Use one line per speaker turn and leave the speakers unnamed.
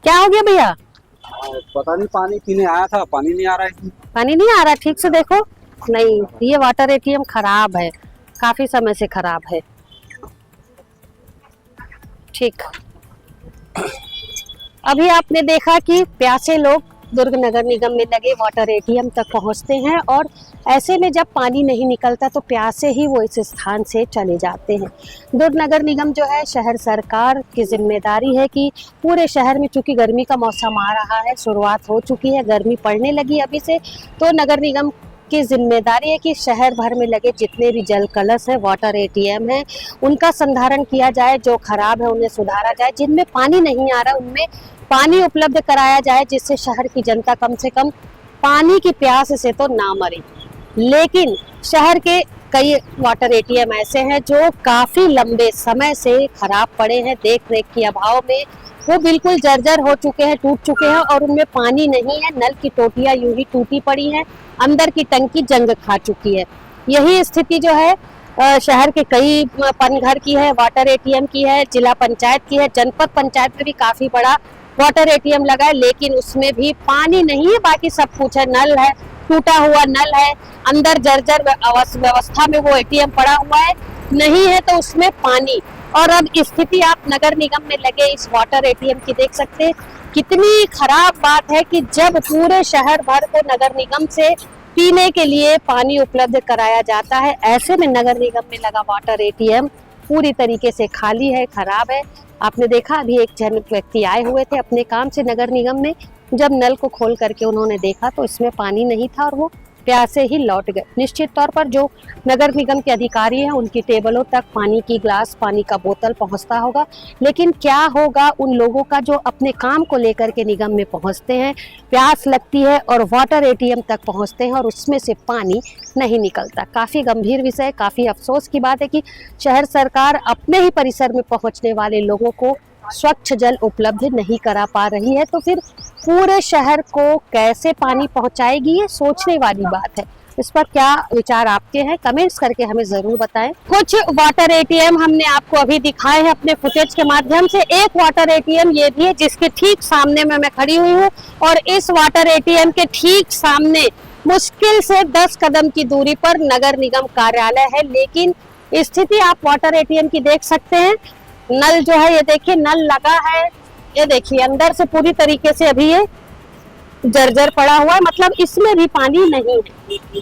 क्या हो गया भैया?
पता नहीं, पानी पीने आया था, पानी नहीं आ रहा है।
पानी नहीं आ रहा, ठीक से देखो। नहीं, ये वाटर एटीएम खराब है, काफी समय से खराब है। ठीक, अभी आपने देखा कि प्यासे लोग दुर्ग नगर निगम में लगे वाटर एटीएम तक पहुंचते हैं और ऐसे में जब पानी नहीं निकलता तो प्यासे ही वो इस स्थान से चले जाते हैं। दुर्ग नगर निगम जो है, शहर सरकार की जिम्मेदारी है कि पूरे शहर में, चूंकि गर्मी का मौसम आ रहा है, शुरुआत हो चुकी है, गर्मी पड़ने लगी अभी से, तो नगर निगम की जिम्मेदारी है कि शहर भर में लगे जितने भी जल कलश है, वाटर एटीएम है, उनका संधारण किया जाए, जो खराब है उन्हें सुधारा जाए, जिनमें पानी नहीं आ रहा उनमें पानी उपलब्ध कराया जाए, जिससे शहर की जनता कम से कम पानी की प्यास से तो ना मरे। लेकिन शहर के कई वाटर एटीएम ऐसे हैं जो काफी लंबे समय से खराब पड़े हैं, देख रेख के अभाव में वो बिल्कुल जर्जर हो चुके हैं, टूट चुके हैं और उनमें पानी नहीं है। नल की टोटियां यूं ही टूटी पड़ी हैं, अंदर की टंकी जंग खा चुकी है। यही स्थिति जो है शहर के कई पनघर की है, वाटर एटीएम की है, जिला पंचायत की है, जनपद पंचायत में भी काफी बड़ा वाटर एटीएम लगा है, लेकिन उसमें भी पानी नहीं है। बाकी सब कुछ है, नल है, टूटा हुआ नल है, अंदर जर्जर व्यवस्था में वो एटीएम पड़ा हुआ है, नहीं है तो उसमें पानी। और अब स्थिति आप नगर निगम में लगे इस वाटर एटीएम की देख सकते हैं। कितनी खराब बात है कि जब पूरे शहर भर को नगर निगम से पीने के लिए पानी उपलब्ध कराया जाता है, ऐसे में नगर निगम में लगा वाटर एटीएम पूरी तरीके से खाली है, खराब है। आपने देखा, अभी एक जन व्यक्ति आए हुए थे अपने काम से नगर निगम में, जब नल को खोल करके उन्होंने देखा तो इसमें पानी नहीं था और वो प्यासे ही लौट गए। निश्चित तौर पर जो नगर निगम के अधिकारी हैं उनकी टेबलों तक पानी की ग्लास, पानी का बोतल पहुंचता होगा, लेकिन क्या होगा उन लोगों का जो अपने काम को लेकर के निगम में पहुंचते हैं, प्यास लगती है और वाटर एटीएम तक पहुंचते हैं और उसमें से पानी नहीं निकलता। काफ़ी गंभीर विषय, काफ़ी अफसोस की बात है कि शहर सरकार अपने ही परिसर में पहुंचने वाले लोगों को स्वच्छ जल उपलब्ध नहीं करा पा रही है, तो फिर पूरे शहर को कैसे पानी पहुंचाएगी, ये सोचने वाली बात है। इस पर क्या विचार आपके हैं, कमेंट्स करके हमें जरूर बताएं। कुछ वाटर एटीएम हमने आपको अभी दिखाए हैं अपने फुटेज के माध्यम से। एक वाटर एटीएम ये भी है जिसके ठीक सामने में मैं खड़ी हुई हूँ और इस वाटर एटीएम के ठीक सामने मुश्किल से 10 कदम की दूरी पर नगर निगम कार्यालय है, लेकिन स्थिति आप वाटर एटीएम की देख सकते हैं। नल जो है, ये देखिए नल लगा है, ये देखिए अंदर से पूरी तरीके से अभी ये जर्जर पड़ा हुआ है, मतलब इसमें भी पानी नहीं है।